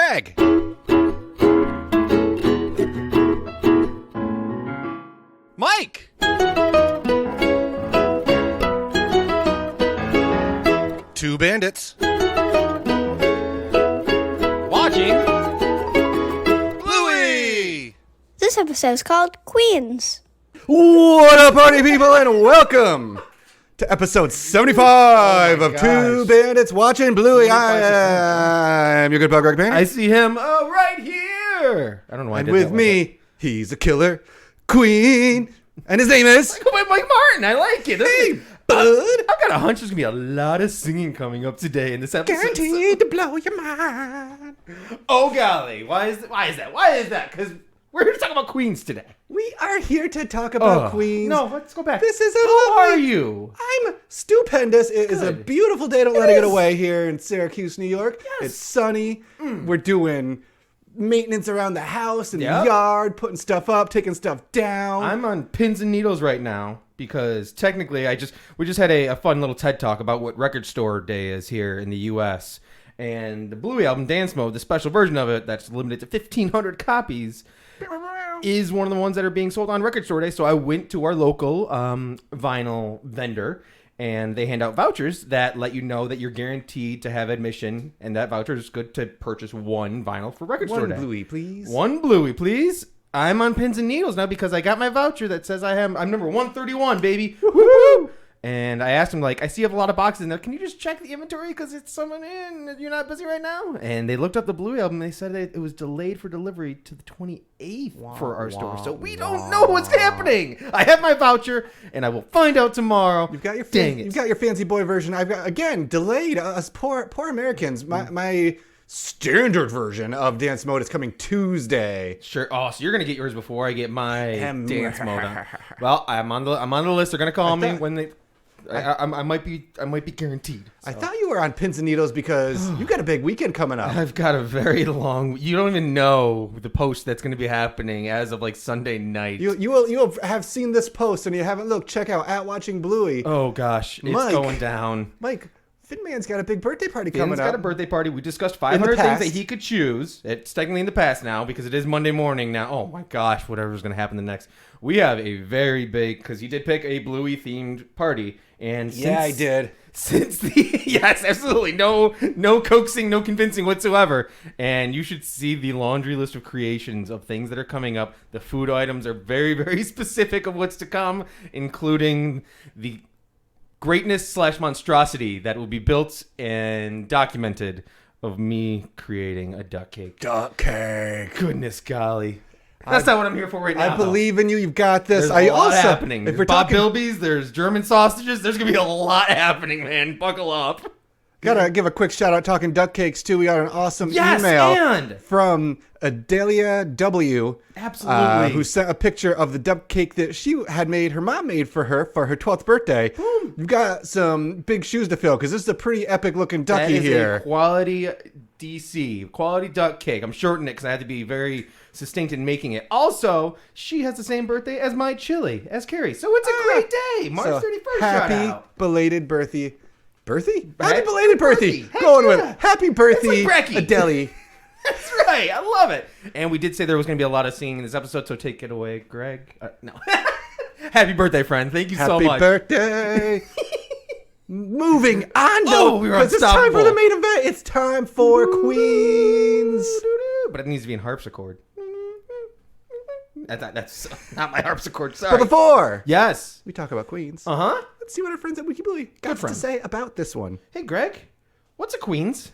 Greg. Mike. Two bandits. Watching Bluey. This episode is called Queens. What up, party people, and welcome to episode 75 of Two Bandits Watching Bluey. I am your good pal, Greg Payne. I see him right here. I don't know why I And did with that me, he's a killer queen, and his name is... Go by Mike Martin. I like it. Hey, bud. I've got a hunch there's going to be a lot of singing coming up today in this episode. Guaranteed to blow your mind. Oh, golly. Why is that? Because we're here to talk about queens today. We are here to talk about queens. No, let's go back. This is a How lovely... are you? I'm stupendous. It is a Good. beautiful day. Don't let it get away here in Syracuse, New York. Yes. It's sunny. We're doing maintenance around the house and Yep. the yard, putting stuff up, taking stuff down. I'm on pins and needles right now because technically we just had a fun little TED Talk about what Record Store Day is here in the U.S. And the Bluey album, Dance Mode, the special version of it that's limited to 1,500 copies, is one of the ones that are being sold on Record Store Day. So I went to our local vinyl vendor, and they hand out vouchers that let you know that you're guaranteed to have admission, and that voucher is good to purchase one vinyl for Record Store One Day. Bluey, please. One Bluey, please. I'm on pins and needles now because I got my voucher that says I'm number 131, baby. Woo-hoo! And I asked him, like, I see you have a lot of boxes in there. Can you just check the inventory because it's someone in? You're not busy right now? And they looked up the Bluey album. And they said that it was delayed for delivery to the 28th for our store. So we don't know what's happening. I have my voucher, and I will find out tomorrow. You've got your Dang it. You've got your fancy boy version. I've got, again, delayed. Us poor Americans. My standard version of Dance Mode is coming Tuesday. Sure. Oh, so you're gonna get yours before I get my Em- dance mode on. Well, I'm on the list. They're gonna call me when they. I might be guaranteed. So. I thought you were on pins and needles because you got a big weekend coming up. I've got a very long. You don't even know the post that's going to be happening as of like Sunday night. You will have seen this post, and you haven't looked. Check out Watching Bluey. Oh gosh, it's Mike. going down. Mike, Finman's got a big birthday party coming Finn's up. got a birthday party. We discussed 500 things past. that he could choose. It's technically in the past now because it is Monday morning now. Oh my gosh, whatever's going to happen the next. We have a very big, because he did pick a Bluey themed party. And Yeah, I did. Since the yes, absolutely no coaxing, no convincing whatsoever. And you should see the laundry list of creations of things that are coming up. The food items are very, very specific of what's to come, including the greatness / monstrosity that will be built and documented of me creating a duck cake. Duck cake. Goodness golly. That's not what I'm here for right now. I believe in you. You've got this. There's a lot also, happening. If There's we're Bob talking, Bilby's, there's German sausages. There's going to be a lot happening, man. Buckle up. gotta give a quick shout out. Talking duck cakes too. We got an awesome Yes, email and from Adelia W. Absolutely. Who sent a picture of the duck cake that she had made. Her mom made for her 12th birthday. Boom. You've got some big shoes to fill because this is a pretty epic looking ducky That is here. a quality DC, quality duck cake. I'm shortening it because I had to be very succinct in making it. Also, she has the same birthday as my Chilli, as Carrie. So it's a great day. March 31st. shout Happy out. belated birthday. Birthday? Happy Happy belated birthday. birthday. Heck Going yeah. with happy birthday, It's like Brecky. Adelia. That's right. I love it. And we did say there was going to be a lot of singing in this episode, so take it away, Greg. No. Happy birthday, friend. Thank you so Happy much. birthday. Moving on, though. Oh, we were 'cause it's time for the unstoppable. main event. It's time for Queens. But it needs to be in harpsichord. That's not my harpsichord. But Sorry. before Yes. we talk about Queens, Uh-huh. let's see what our friends at WikiBluey got to friend. say about this one. Hey, Greg. What's a queens?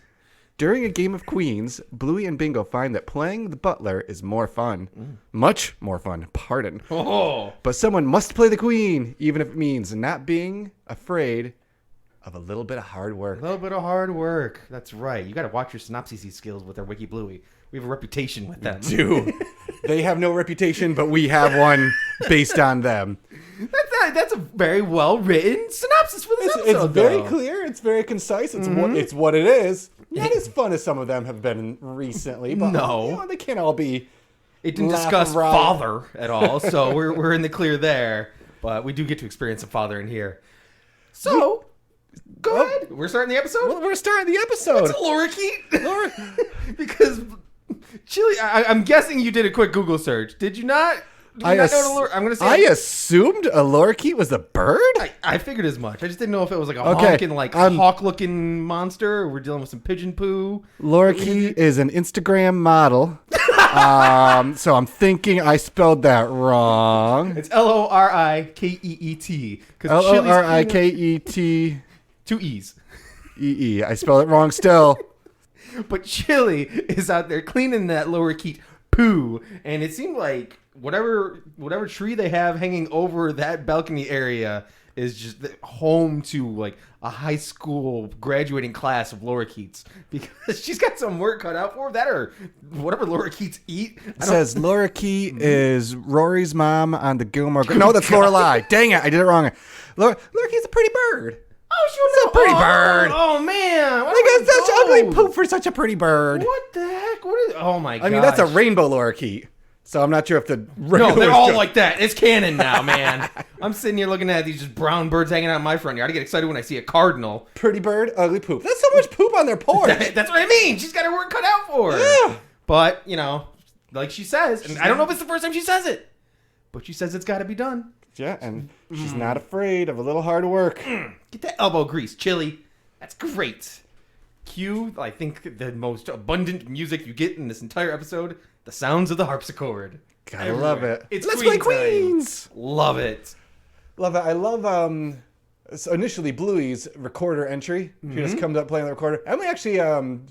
During a game of Queens, Bluey and Bingo find that playing the butler is more fun. Much more fun, pardon. Oh. But someone must play the queen, even if it means not being afraid of a little bit of hard work. A little bit of hard work. That's right. You got to watch your synopsis skills with our Wiki Bluey. We have a reputation with them. Dude, they have no reputation, but we have one based on them. That's a very well written synopsis for this episode. It's very though. clear. It's very concise. It's what it is. Not as fun as some of them have been recently, but No. you know, they can't all be. It didn't laugh discuss around. father at all, so we're in the clear there. But we do get to experience a father in here. So, go ahead. We're starting the episode? Well, we're starting the episode. What's a lorikeet? Because Chilli, I'm guessing you did a quick Google search. Did you not? Did you not know what I'm going to say. I assumed a lorikeet was a bird? I figured as much. I just didn't know if it was like a honking, like hawk-looking monster, or we're dealing with some pigeon poo. Lorikeet is an Instagram model. So I'm thinking I spelled that wrong. It's Lorikeet. Lorikeet. 2 E's. E. I spelled it wrong still. But Chilli is out there cleaning that lorikeet poo, and it seemed like whatever tree they have hanging over that balcony area is just home to like a high school graduating class of lorikeets, because she's got some work cut out for her. That or whatever lorikeets eat. It says Lorikeet is Rory's mom on the Gilmore Girls. No, that's Lorelai. Dang it, I did it wrong. Lorikeet's a pretty bird. Oh, It's a pretty bird. Oh man, They got such ugly poop for such a pretty bird. What the heck? What is? Oh my god! I mean, that's a rainbow lorikeet. So I'm not sure if the No, they're all like that. It's canon now, man. I'm sitting here looking at these just brown birds hanging out in my front yard. I get excited when I see a cardinal. Pretty bird, ugly poop. That's so much poop on their porch. That's what I mean. She's got her work cut out for her. Yeah. But, you know, like she says, and I don't know if it's the first time she says it, but she says it's got to be done. Yeah, and she's not afraid of a little hard work. Get that elbow grease, Chilli. That's great. Cue, I think, the most abundant music you get in this entire episode, the sounds of the harpsichord. Gotta love it. It's Let's play Queen Queens. time. Love it. Love it. I love so initially Bluey's recorder entry. She just comes up playing the recorder. Emily actually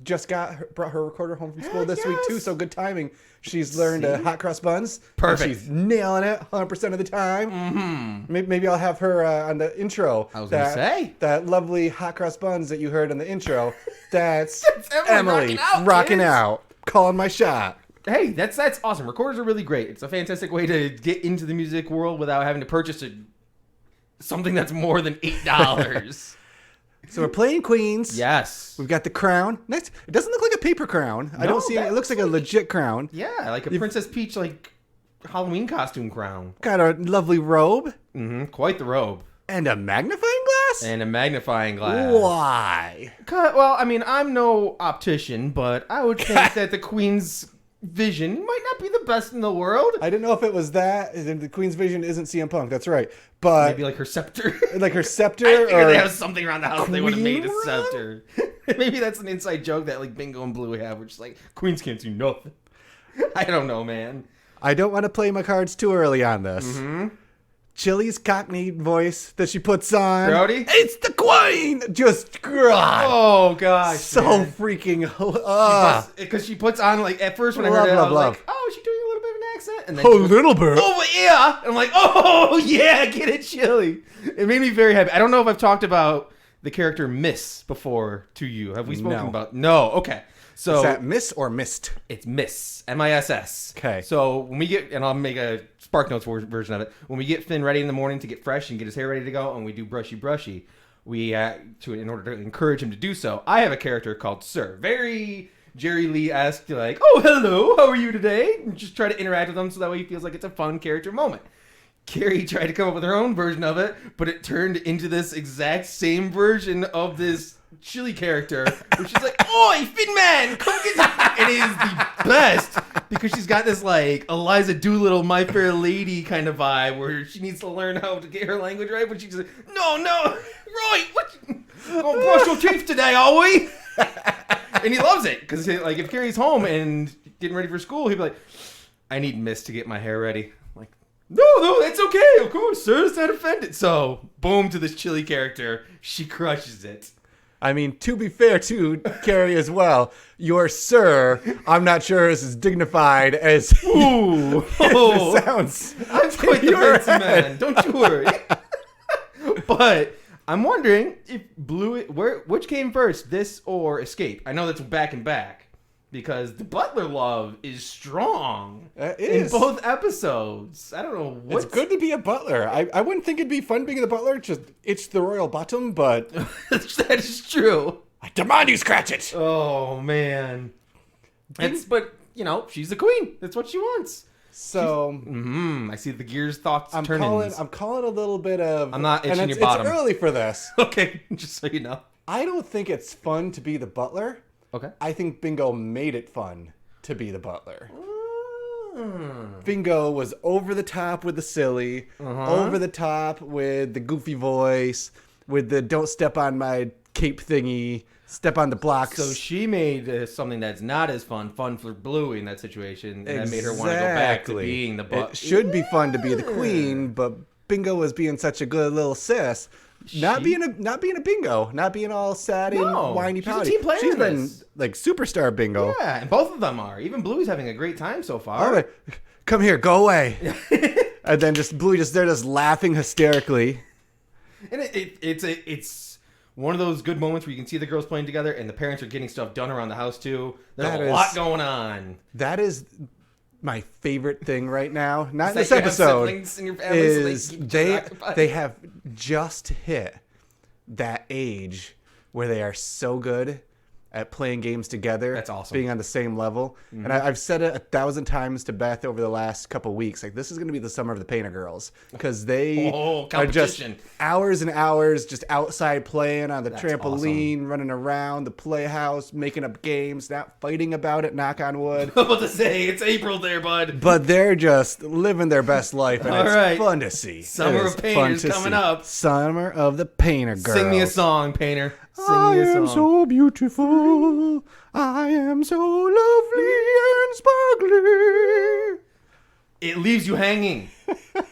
just brought her recorder home from school this week too, so good timing. She's learned hot cross buns. Perfect. She's nailing it 100% of the time. Maybe I'll have her on the intro. I was gonna say that lovely hot cross buns that you heard in the intro. That's Emily Emily rocking rocking out, out, calling my shot. Hey, that's awesome. Recorders are really great. It's a fantastic way to get into the music world without having to purchase something that's more than $8. So we're playing Queens. Yes. We've got the crown. Nice. It doesn't look like a paper crown. I don't see it. It looks like a legit crown. Yeah, like a Princess Peach like Halloween costume crown. Got a lovely robe. Quite the robe. And a magnifying glass? And a magnifying glass. Why? Well, I mean, I'm no optician, but I would think that the Queen's vision might not be the best in the world. I didn't know if it was that. The Queen's vision isn't CM Punk. That's right. But maybe like her scepter. like her scepter. I figured or they have something around the house they would have made a Queen scepter. Maybe that's an inside joke that like Bingo and Bluey have, which is like Queens can't do nothing. I don't know, man. I don't want to play my cards too early on this. Chilli's Cockney voice that she puts on. Brody? It's the Queen! Just, God. Oh, gosh. So man. freaking, Because she puts on, like, at first when I heard it, I was like, oh, is she doing a little bit of an accent? And then a little bit. Oh, yeah. I'm like, oh, yeah, get it, Chilli. It made me very happy. I don't know if I've talked about the character Miss before to you. Have we spoken about? No. Okay. So is that Miss or Mist? It's Miss. M-I-S-S. Okay. So when we get, and I'll make a Spark Notes version of it, when we get Finn ready in the morning to get fresh and get his hair ready to go, and we do brushy, we, in order to encourage him to do so, I have a character called Sir. Very Jerry Lee-esque, like, oh, hello, how are you today? And just try to interact with him so that way he feels like it's a fun character moment. Carrie tried to come up with her own version of it, but it turned into this exact same version of this Chilli character, where she's like, oi, Finn man, come get some. And it is the best, because she's got this, like, Eliza Doolittle, My Fair Lady kind of vibe, where she needs to learn how to get her language right, but she's like, no, Roy, what? Gonna brush your teeth today, are we? And he loves it, because, like, if Carrie's home and getting ready for school, he'd be like, I need Miss to get my hair ready. No, that's okay. Of course, sir. It's not offended. So, boom to this Chilli character. She crushes it. I mean, to be fair to Carrie as well, your Sir, I'm not sure is as dignified as it sounds. I'm quite the fancy man. Don't you worry. But I'm wondering if Bluey, which came first, this or Escape? I know that's back and back. Because the butler love is strong in both episodes. I don't know what. It's good to be a butler. I wouldn't think it'd be fun being the butler. Just itch the royal bottom, but that is true. I demand you scratch it. Oh man, but you know she's the queen. That's what she wants. So I see the gears thoughts turning. I'm calling a little bit of. I'm not itching your bottom. It's early for this. Okay, just so you know. I don't think it's fun to be the butler. Okay. I think Bingo made it fun to be the butler. Bingo was over the top with the silly, over the top with the goofy voice, with the don't step on my cape thingy, step on the blocks. So she made something that's not as fun for Bluey in that situation, and that made her want to go back to being the butler. It should be fun to be the queen, but Bingo was being such a good little sis. Not being a bingo, not being all sad and whiny pouty. She's a team player. She's been like superstar bingo. Yeah, and both of them are. Even Bluey's having a great time so far. All right, come here, go away. And then Bluey they're just laughing hysterically. And it's one of those good moments where you can see the girls playing together and the parents are getting stuff done around the house too. There's a lot going on. That is my favorite thing right now. Not in that this episode. In your family, is so they have just hit that age where they are so good at playing games together. That's awesome. Being on the same level. And I've said it 1,000 times to Beth over the last couple weeks. Like, this is going to be the summer of the Painter Girls. Because they are just hours and hours just outside playing on the trampoline, running around the playhouse, making up games, not fighting about it, knock on wood. I'm about to say, it's April there, bud. But they're just living their best life, and it's fun to see. Summer of Painters coming up. Summer of the Painter Girls. Sing me a song, Painter. Sing I me a song. am so beautiful. I am so lovely and sparkly. It leaves you hanging.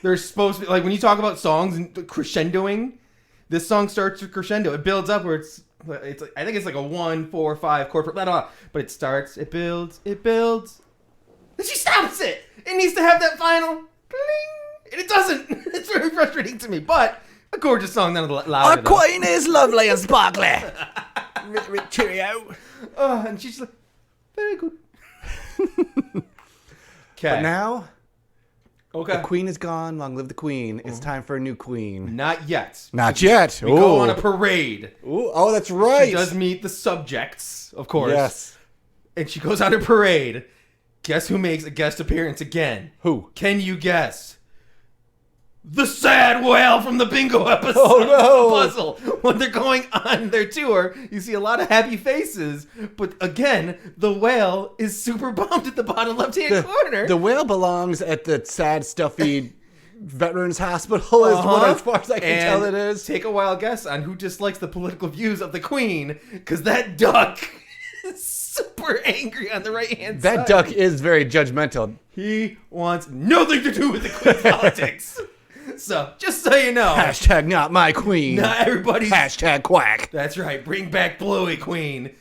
There's supposed to be, like, when you talk about songs and crescendoing, this song starts with crescendo. It builds up where it's I think it's like a 1, 4, 5 chord, blah, blah, blah. But it starts, it builds. Then she stops it. It needs to have that final bling, and it doesn't. It's very frustrating to me, but a gorgeous song nonetheless. Our queen is lovely and sparkly. Cheerio. And she's like, very good. But now, okay, the queen is gone. Long live the queen. It's time for a new queen. Not yet. Not yet. We go on a parade. Ooh. Oh, that's right. She does meet the subjects, of course. Yes. And she goes on a parade. Guess who makes a guest appearance again? Who? Can you guess? The sad whale from the bingo episode. Oh, no. Puzzle. When they're going on their tour, you see a lot of happy faces, but again, the whale is super bummed at the bottom left-hand corner. The whale belongs at the sad, stuffy Veterans Hospital, is what, as far as I can tell, it is. Take a wild guess on who dislikes the political views of the queen, because that duck is super angry on the right-hand side. That duck is very judgmental. He wants nothing to do with the queen's politics. So, just so you know. Hashtag not my queen. Not everybody's. Hashtag quack. That's right. Bring back Bluey, queen.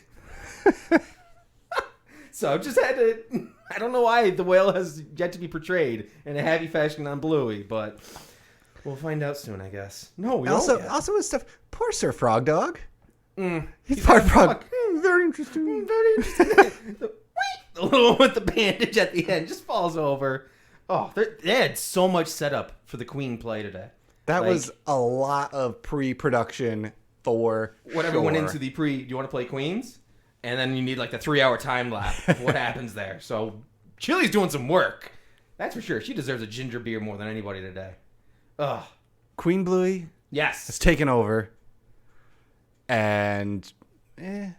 So, just had to. I don't know why the whale has yet to be portrayed in a happy fashion on Bluey, but we'll find out soon, I guess. No, we don't. Also, with stuff. Poor Sir Frog Dog. He's part frog. Very interesting. Very interesting. The little one with the bandage at the end just falls over. Oh, they had so much setup for the Queen play today. That was a lot of pre-production for whatever went into the do you want to play Queens? And then you need like the 3-hour time lapse of what happens there. So Chilli's doing some work. That's for sure. She deserves a ginger beer more than anybody today. Ugh. Queen Bluey has taken over. And I've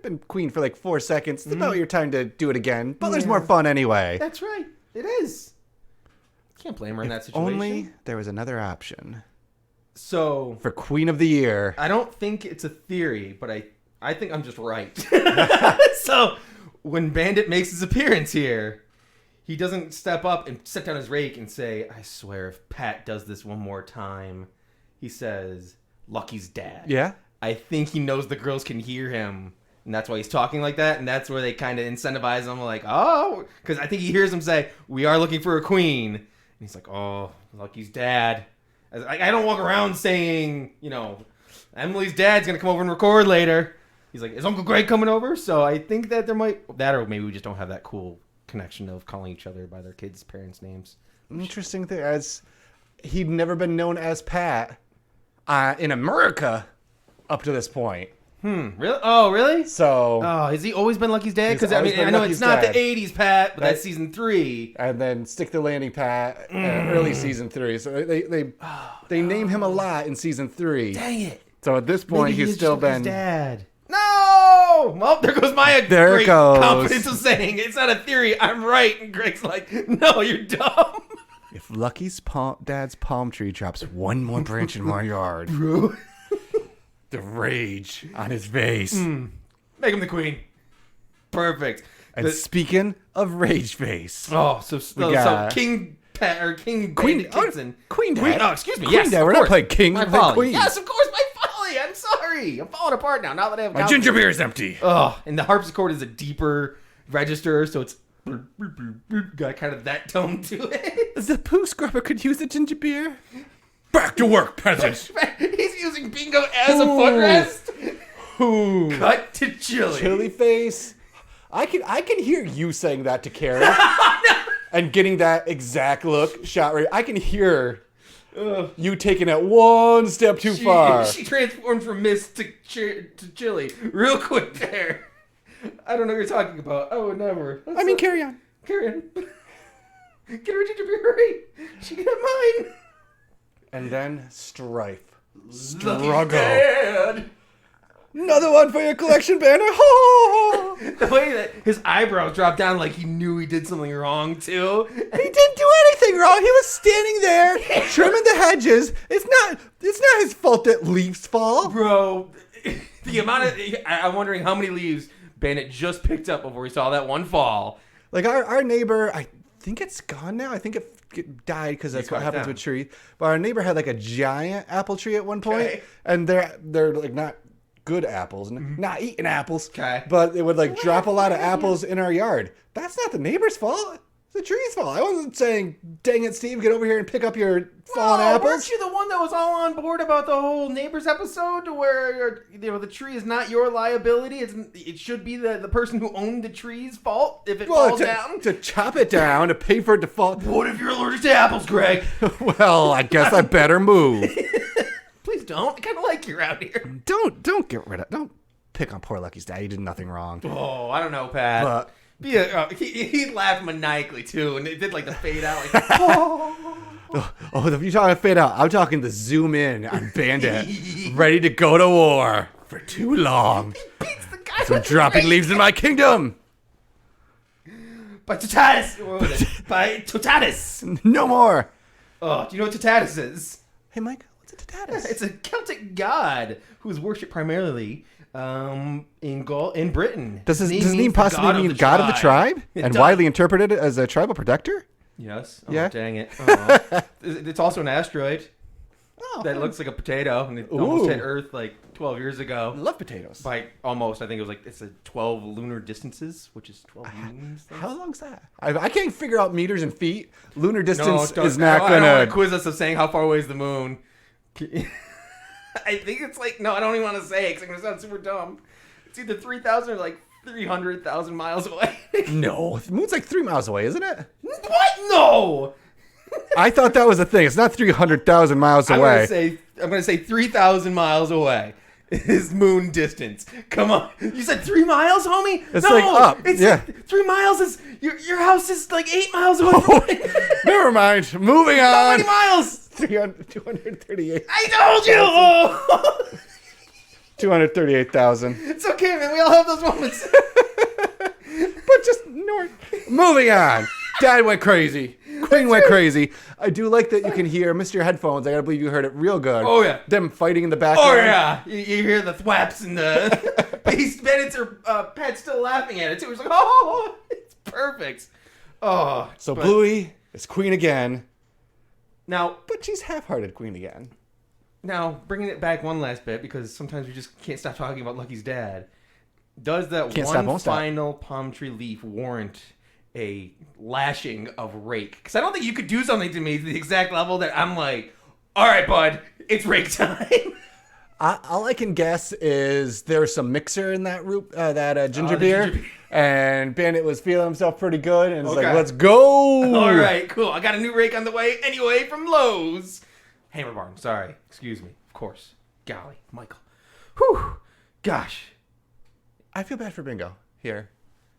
been queen for like 4 seconds. It's about your time to do it again. Butler's more fun anyway. That's right. It is. Can't blame her in that situation. Only there was another option. So for Queen of the Year. I don't think it's a theory, but I think I'm just right. So when Bandit makes his appearance here, he doesn't step up and set down his rake and say, I swear if Pat does this one more time, he says, Lucky's dad. Yeah. I think he knows the girls can hear him. And that's why he's talking like that. And that's where they kind of incentivize him. Like, oh, because I think he hears him say, we are looking for a queen. And he's like, oh, Lucky's dad. I don't walk around saying, Emily's dad's going to come over and record later. He's like, is Uncle Greg coming over? So I think that there might, that or maybe we just don't have that cool connection of calling each other by their kids' parents' names. Interesting thing. As he'd never been known as Pat in America up to this point. Really? Oh, really? So. Oh, has he always been Lucky's dad? Because I know it's not the 80s Pat, but that's season 3. And then Stick the Landing Pat, early season 3. So they name him a lot in season 3. Dang it. So at this point, Maybe he he's is still just Lucky's been. dad. No! Well, there goes my There it great goes. confidence of saying it's not a theory. I'm right. And Greg's like, no, you're dumb. If Lucky's dad's palm tree drops one more branch in my yard, Bro. the rage on his face. Make him the queen. Perfect. And speaking of rage face, So got- King Pet or King Queen- Bandit Kitson. Queen Dad. Oh, excuse me. Queen Yes, Dad. of We're course. not playing king. My We're playing folly. queen. Yes, of course. My folly. I'm sorry. I'm falling apart now. Now that I have My ginger beer is empty. Oh, and the harpsichord is a deeper register, so it's got kind of that tone to it. The poo scrubber could use a ginger beer. Back to work, peasants. He's using bingo as a footrest. Cut to Chilli. Chili face. I can hear you saying that to Karen and getting that exact look shot right. I can hear you taking it one step too far. She transformed from Mist to Chilli real quick there. I don't know what you're talking about. I would never. Carry on. Carry on. Get her a ginger beer, hurry. She can have mine. And then strife. Lucky Struggle. Dad. Another one for your collection banner. The way that his eyebrows dropped down like he knew he did something wrong, too. He didn't do anything wrong. He was standing there trimming the hedges. It's not his fault that leaves fall. Bro, the amount of... I'm wondering how many leaves Bandit just picked up before he saw that one fall. Like our neighbor, I think it's gone now. I think it died because that's what cut it happens down. with trees. But our neighbor had like a giant apple tree at one point, Okay. and they're like not good apples, not eating apples. Okay. But it would like drop a lot of apples in our yard. That's not the neighbor's fault. It's the tree's fault. I wasn't saying, "Dang it, Steve, get over here and pick up your fallen apples." Weren't you the one that was all on board about the whole neighbors episode, to where the tree is not your liability? It should be the person who owned the tree's fault if it falls down. To chop it down, to pay for it to fall. What if you're allergic to apples, Greg? Well, I guess I better move. Please don't. I kind of like you around here. Don't get rid of. Don't pick on poor Lucky's dad. He did nothing wrong. Oh, I don't know, Pat. But He laughed maniacally too, and it did like the fade out. Like, if you're talking fade out, I'm talking the zoom in on Bandit, ready to go to war for too long. beats the guy. So with dropping the leaves in my kingdom. By Toutatis. What was it? By Toutatis. No more. Oh, do you know what Toutatis is? Hey, Mike, what's a Toutatis? It's a Celtic god who is worshipped primarily in Britain. Does his means name the possibly mean God of the tribe? It And does. widely interpreted as a tribal protector? Yes. Oh, Yeah. dang it. Oh. It's also an asteroid Oh, that looks like a potato, and it almost Ooh. hit Earth like 12 years I ago. love potatoes. By almost, I think it was like it's a 12 lunar distances, which is 12 moons. How long's that? I can't figure out meters and feet. Lunar distance don't- is not I don't want gonna. to quiz us of saying how far away is the moon. I think it's like I don't even want to say it because I'm gonna sound super dumb. It's either 3,000 or like 300,000 miles away. No, the moon's like 3 miles away, isn't it? What? No. I thought that was a thing. It's not 300,000 miles away. I'm gonna say 3,000 miles away is moon distance. Come on, you said 3 miles, homie? It's no, like up, It's yeah. 3 miles is your house is like 8 miles away. From me. Never mind. Moving How on. many miles? 238. I told you. Oh. 238,000. It's okay, man. We all have those moments. But just north. Moving on. Dad went crazy. Queen went crazy. I do like that you can hear, Mr. Headphones. I gotta believe you heard it real good. Oh, yeah. Them fighting in the background. Oh yeah, you hear the thwaps and the Bandits are Pat's still laughing at it too. He's like, oh, it's perfect. Oh, So but- Bluey is queen again, now but she's half-hearted queen again. bringing it back one last bit because sometimes we just can't stop talking about Lucky's dad. Does that Can't stop, one won't stop. final palm tree leaf warrant a lashing of Rake? Because I don't think you could do something to me to the exact level that I'm like, all right, bud, it's Rake time. All I can guess is there's some mixer in that ginger the beer, ginger beer. and Bandit was feeling himself pretty good, and was like, Okay. "Let's go!" All right, cool. I got a new Rake on the way anyway from Lowe's. Hammer Barn, sorry. Excuse me. Of course. Golly, Michael. Whew. Gosh. I feel bad for Bingo here.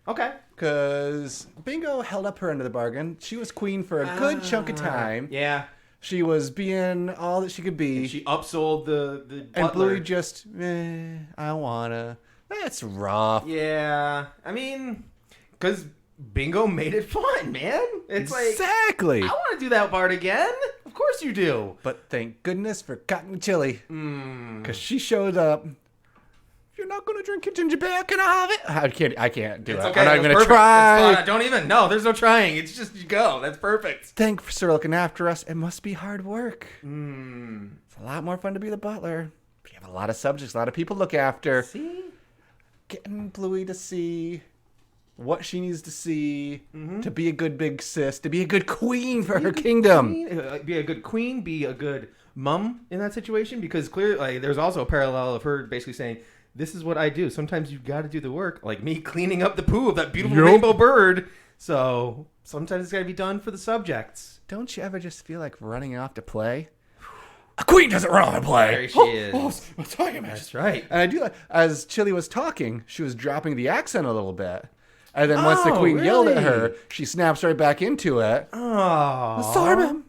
Okay. Because Bingo held up her end of the bargain. She was queen for a good chunk of time. Yeah. She was being all that she could be. She upsold the and butler. Bluey just, I don't wanna. That's rough. Yeah, I mean, because Bingo made it fun, man. It's Exactly. like, I want to do that part again. Of course you do. But thank goodness for Cotton Chilli. Because she showed up. If you're not going to drink your ginger beer, can I have it? I can't do It's it. okay. I'm not even That's going to perfect. That's try. fine. Don't even. No, there's no trying. It's just you go. That's perfect. Thanks for looking after us. It must be hard work. Mm. It's a lot more fun to be the butler. You have a lot of subjects, a lot of people to look after. See? Getting Bluey to see what she needs to see to be a good big sis, to be a good queen for her kingdom. Be a good queen, be a good mom in that situation, because clearly there's also a parallel of her basically saying, this is what I do. Sometimes you've got to do the work, like me cleaning up the poo of that beautiful rainbow bird. So sometimes it's got to be done for the subjects. Don't you ever just feel like running off to play? A queen doesn't run off to play. There she is. That's right. And I do like, as Chilli was talking, she was dropping the accent a little bit. And then once the Oh, queen yelled at really? her, she snaps right back into it. Oh. Sorry, ma'am.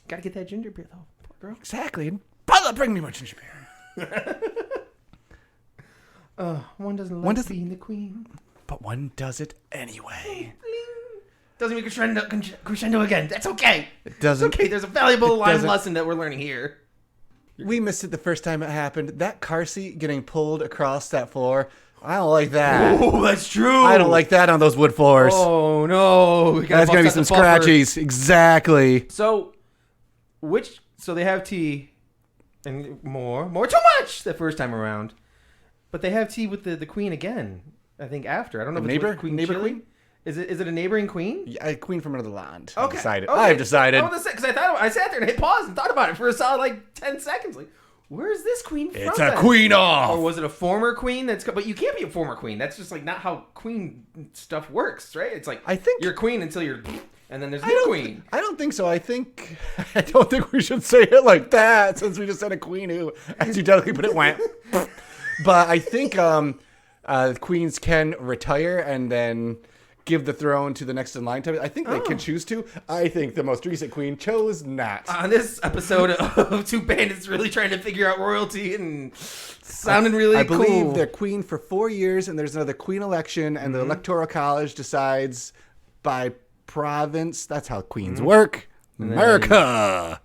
Gotta get that ginger beer, though. Poor girl. Exactly. And Butler, bring me my ginger beer. One doesn't like One doesn't- being the queen. But one does it anyway. Doesn't mean crescendo again. That's okay. It doesn't. It's okay. There's a valuable life doesn't- lesson that we're learning here. We missed it the first time it happened. That car seat getting pulled across that floor. I don't like that. Oh, that's true. I don't like that on those wood floors. Oh no, we gotta That's gonna be bust out some the buffer. scratchies. Exactly. So they have tea and more too much the first time around, but they have tea with the queen again. I think after. I don't know if it's Neighbor? with Queen Neighbor Chilli. queen? Is it a neighboring queen? Yeah, queen from another land. Okay. I've Okay. decided. Because I sat there and hit pause and thought about it for a solid like 10 seconds. Like, where's this queen from? It's a then? queen off. Or was it a former queen? But you can't be a former queen. That's just like not how queen stuff works, right? It's like I think- you're queen until you're, and then there's a new queen. I don't think so. I don't think we should say it like that, since we just had a queen who, as you delicately put it, went. But I think queens can retire and then give the throne to the next in line. I think they can choose to. I think the most recent queen chose not. On this episode of Two Bandits really trying to figure out royalty and sounding really I cool. believe they're queen for 4 years, and there's another queen election, and the electoral college decides by province. That's how queens work. America.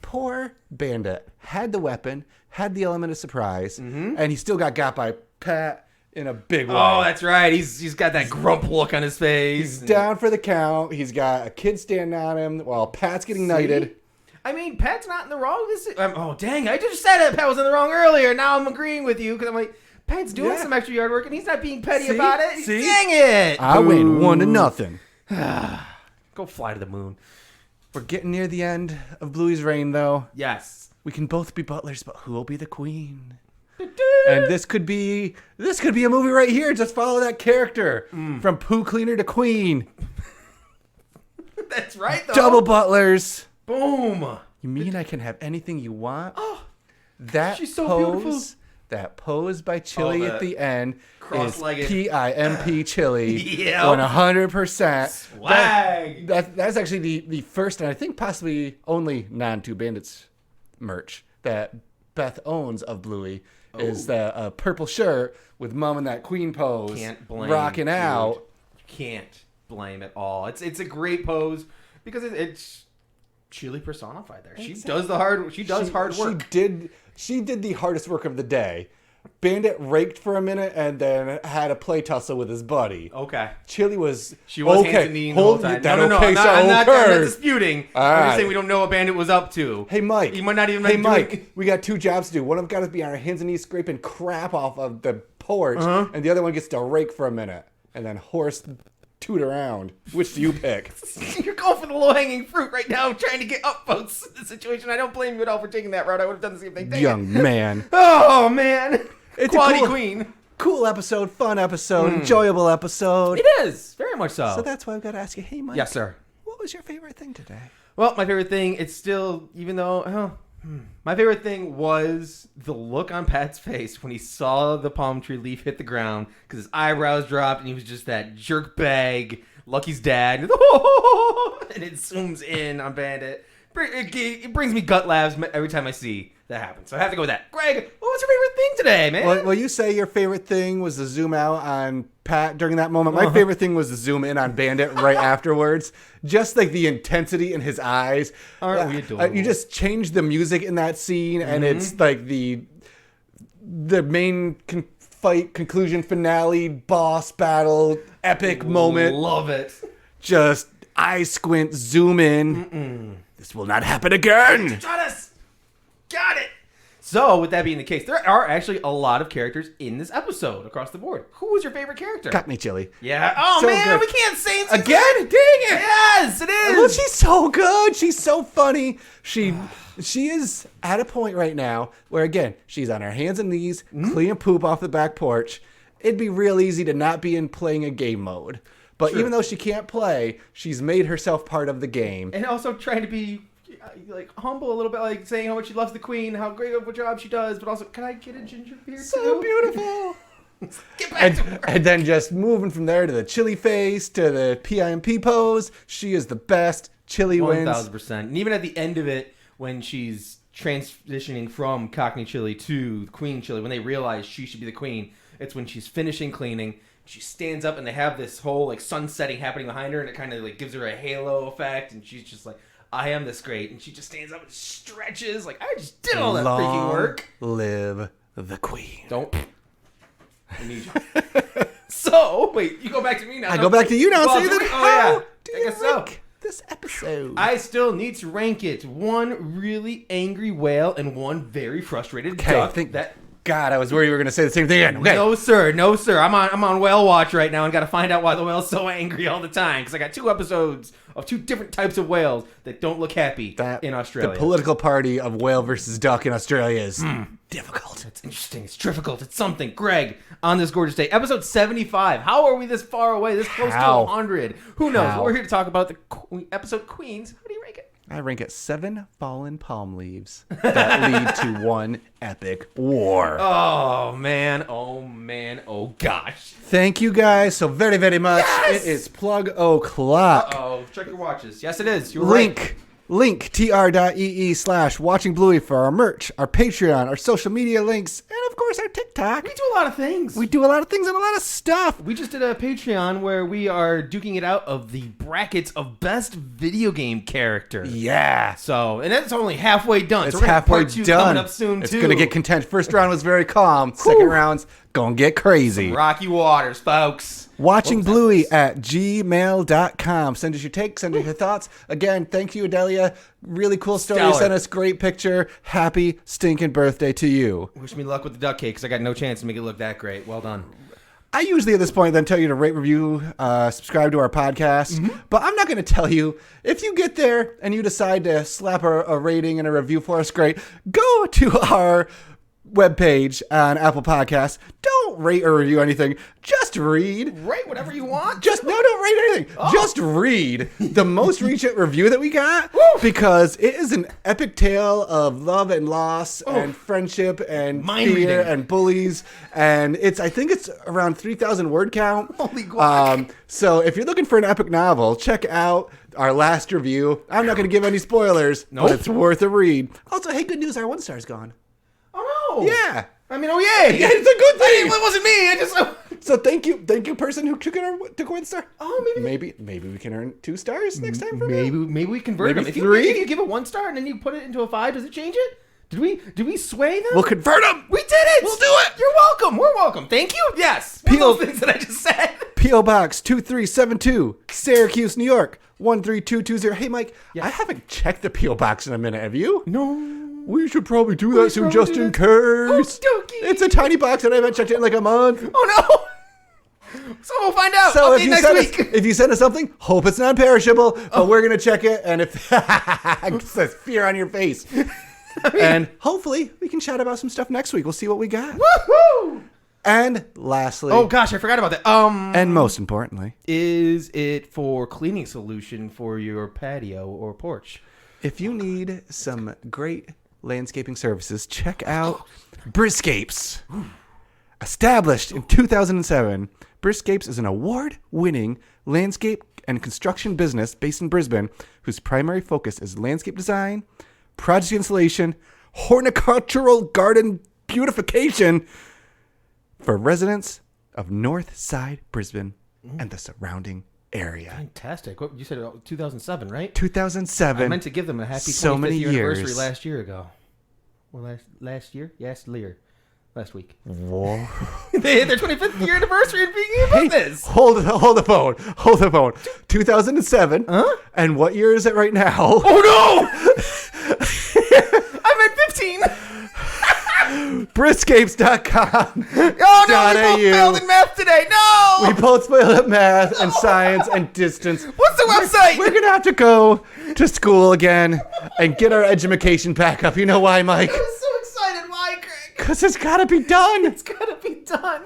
Poor Bandit had the weapon, had the element of surprise, and he still got by Pat in a big way. Oh, that's right. He's got that grump look on his face. He's down for the count. He's got a kid standing on him while Pat's getting knighted. I mean, Pat's not in the wrong. Oh, dang. I just said it. Pat was in the wrong earlier. Now I'm agreeing with you because I'm like, Pat's doing some extra yard work and he's not being petty about it. See? Dang it. I win 1-0. Go fly to the moon. We're getting near the end of Bluey's reign, though. Yes. We can both be butlers, but who will be the queen? And this could be a movie right here. Just follow that character from poo cleaner to queen. That's right, though. Double butlers. Boom. You mean I can have anything you want? Oh, That she's so pose, beautiful. That pose by Chilli the at the end is cross-legged. PIMP Chilli. Yep. 100%. Swag. That's actually the first and I think possibly only non-Two Bandits merch that Beth owns of Bluey. Is the purple shirt with mom in that queen pose, Can't blame, rocking dude. out. You can't blame at all. It's a great pose because it's Chilli personified there. She does the hard. She does hard work. She did the hardest work of the day. Bandit raked for a minute and then had a play tussle with his buddy. Okay. Chilli was. She was okay, hands and kneeing the whole time. That No. okay, I'm not occurred. disputing. All I'm right. just saying we don't know what Bandit was up to. Hey Mike. He might not even. Hey Mike. We got 2 jobs to do. One of them got to be on our hands and knees scraping crap off of the porch, and the other one gets to rake for a minute and then horse toot around. Which do you pick? You're going for the low-hanging fruit right now, trying to get up votes in the situation. I don't blame you at all for taking that route. I would have done the same thing. Dang it. Young man. Oh man. It's Quality a cool, queen. Cool episode, fun episode, enjoyable episode. It is very much so. So that's why I've got to ask you, hey Mike. Yes, sir. What was your favorite thing today? Well, my favorite thing, it's still, even though, my favorite thing was the look on Pat's face when he saw the palm tree leaf hit the ground because his eyebrows dropped and he was just that jerk bag Lucky's dad, and it zooms in on Bandit. It brings me gut laughs every time I see that happen. So I have to go with that. Greg, what was your favorite thing today, man? Well, you say your favorite thing was the zoom out on Pat during that moment. My favorite thing was the zoom in on Bandit right afterwards. Just like the intensity in his eyes. Aren't we adorable? You just change the music in that scene, and it's like the main fight, conclusion, finale, boss battle, epic moment. Love it. Just eye squint, zoom in. This will not happen again. Toutatis! Got it! So, with that being the case, there are actually a lot of characters in this episode across the board. Who was your favorite character? Got me, Chilli. Yeah. Oh, So man, good. we can't say it Again? Dang it. Yes, it is. Well, she's so good. She's so funny. She is at a point right now where, again, she's on her hands and knees, cleaning poop off the back porch. It'd be real easy to not be in playing a game mode. But even though she can't play, she's made herself part of the game. And also trying to be like humble a little bit, like saying how much she loves the queen, how great of a job she does, but also, can I get a ginger beer So too? beautiful. Get back to her. And then just moving from there to the Chilli face, to the PIMP pose. She is the best. Chilli wins. 1,000%. And even at the end of it, when she's transitioning from Cockney Chilli to Queen Chilli, when they realize she should be the queen, it's when she's finishing cleaning. She stands up and they have this whole like sun setting happening behind her, and it kind of like gives her a halo effect, and she's just like, I am this great, and she just stands up and stretches like, I just did all that freaking work. Live the queen. Don't. I need you. So, wait, you go back to me now. I go back to you now and Well, say do that. we- How do I you guess so. rank this episode? I still need to rank it. One really angry whale and one very frustrated duck. God, I was worried you were going to say the same thing again. Okay. No, sir. No, sir. I'm on whale watch right now and got to find out why the whale's so angry all the time. Because I got 2 episodes of 2 different types of whales that don't look happy in Australia. The political party of whale versus duck in Australia is difficult. It's interesting. It's difficult. It's something. Greg, on this gorgeous day, episode 75. How are we this far away? This close to 100? Who knows? How? We're here to talk about the episode Queens. How do you rank it? I rank it 7 fallen palm leaves that lead to one epic war. Oh, man. Oh, man. Oh, gosh. Thank you guys so very, very much. Yes! It is plug o'clock. Uh-oh. Check your watches. Yes, it is. You're right. linktr.ee/watchingbluey for our merch, our Patreon, our social media links, and of course our TikTok. We do a lot of things. We do a lot of things and a lot of stuff. We just did a Patreon where we are duking it out of the brackets of best video game character. Yeah. So, and that's only halfway done. It's so we're gonna have halfway part 2 done. coming up soon, It's too. going to get content. First round was very calm. Second round's going to get crazy. Rocky waters, folks. Watchingbluey at gmail.com. Send us your takes, send us your thoughts. Again, thank you, Adelia. Really cool story. Stellar. Sent us great picture. Happy stinking birthday to you. Wish me luck with the duck cake because I got no chance to make it look that great. Well done. I usually at this point then tell you to rate, review, subscribe to our podcast. But I'm not going to tell you. If you get there and you decide to slap a rating and a review for us, great. Go to our webpage on Apple Podcasts. Don't rate or review anything. Just read. Rate whatever you want. Don't rate anything. Just read the most recent review that we got because it is an epic tale of love and loss and friendship and Mind fear reading. and bullies. And I think it's around 3,000 word count. Holy guac. So if you're looking for an epic novel, check out our last review. I'm not going to give any spoilers, Nope. but it's worth a read. Also, hey, good news, our 1-star's gone. Oh, no. Yeah. I mean, oh, yay. Yeah, it's a good thing. It wasn't me. I just... So thank you, person who took 1 star. Oh, maybe we can earn 2 stars next time from you. Maybe we convert Maybe them. If 3? you give it 1 star and then you put it into a 5, does it change it? Did we sway them? We'll convert them. We did it. We'll do it. You're welcome. We're welcome. Thank you. Yes. One of those things that I just said. P.O. Box 2372, Syracuse, New York 13220. Hey, Mike, Yes. I haven't checked the P.O. Box in a minute. Have you? No. We should probably do that soon, probably just do in that. case. Okey-dokey. It's a tiny box and I haven't checked it in like a month. Oh no. So we'll find out. So Update next week. if you send us something, hope it's not perishable, but we're gonna check it. And if it says fear on your face, and hopefully we can chat about some stuff next week. We'll see what we got. Woohoo! And lastly, Oh gosh, I forgot about that. and most importantly, Is it for cleaning solution for your patio or porch? if you need some great landscaping services, check out Briscapes. Established in 2007, Briscapes is an award-winning landscape and construction business based in Brisbane, whose primary focus is landscape design, project installation, horticultural garden beautification for residents of North Side Brisbane and the surrounding area. Fantastic. What, you said 2007, right? 2007. I meant to give them a happy 25th so many year years. anniversary last year ago. Well, last year? Yes, last week. Whoa. They hit their 25th year anniversary of being in business. Hold the phone. 2007. Huh? And what year is it right now? Oh no! I'm at 15. Briscapes.com. Oh no, we both failed in math today. No! We both failed at math and science and distance. What's the website? We're going to have to go to school again and get our education back up. You know why, Mike? I'm so excited. Why, Craig? Because it's got to be done. It's gotta be done.